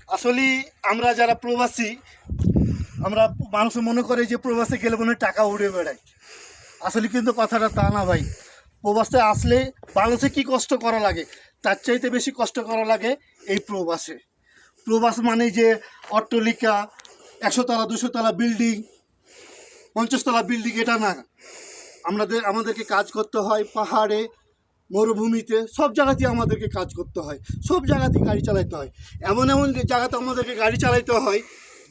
আসলে আমরা যারা প্রবাসী, আমরা মানুষ মনে করে যে প্রবাসে গেলে মনে হয় টাকা উড়ে বেড়ায়। আসলে কিন্তু কথাটা তা না ভাই। প্রবাসে আসলে বাংলাদেশে কী কষ্ট করা লাগে, তার চাইতে বেশি কষ্ট করা লাগে এই প্রবাসে। প্রবাস মানে যে অট্টালিকা, 100 তলা 200 তলা বিল্ডিং, 50 তলা বিল্ডিং, এটা না। আমাদেরকে কাজ করতে হয় পাহাড়ে, মরুভূমিতে, সব জায়গাতেই আমাদেরকে কাজ করতে হয়, সব জায়গাতেই গাড়ি চালাতে হয়। এমন এমন জায়গাতে আমাদেরকে গাড়ি চালাতে হয়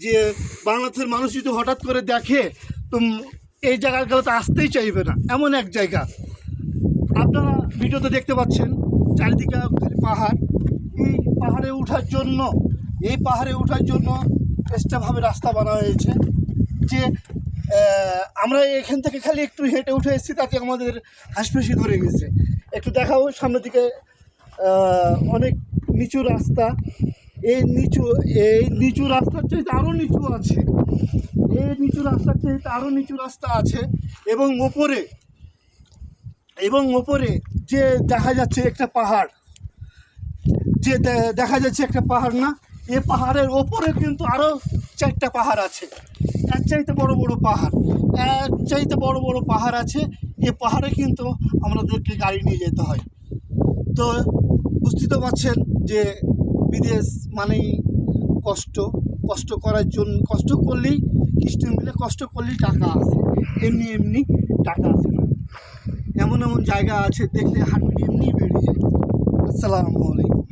যে বাংলাদেশের মানুষ যদি হঠাৎ করে দেখে তো এই জায়গাগুলোতে আসতেই চাইবে না, এমন এক জায়গা। আপনারা ভিডিওতে দেখতে পাচ্ছেন চারিদিকে খালি পাহাড়। এই পাহাড়ে ওঠার জন্য এক্সট্রাভাবে রাস্তা বানানো হয়েছে যে আমরা এখান থেকে খালি একটু হেঁটে উঠে এসেছি, তাতে আমাদের হাসপাসি ধরে গেছে। একটু দেখাবো সামনের দিকে, অনেক নিচু রাস্তা। এই নিচু রাস্তার চাইতে আরও নিচু আছে, এই নিচু রাস্তার চাইতে আরও নিচু রাস্তা আছে। এবং ওপরে যে দেখা যাচ্ছে একটা পাহাড়, না, এই পাহাড়ের ওপরে কিন্তু আরও 4টা পাহাড় আছে। এর চাইতে বড় বড় পাহাড় আছে। এই পাহাড়ে কিন্তু আমাদেরকে গাড়ি নিয়ে যেতে হয়। তো বুঝতে তো পারছেন যে বিদেশ মানেই কষ্ট করার জন্য, কষ্ট করলেই টাকা আসে, এমনি টাকা আসে না। এমন জায়গা আছে দেখলে হার্টবিট এমনি বেড়ে যায়। আসসালামু আলাইকুম।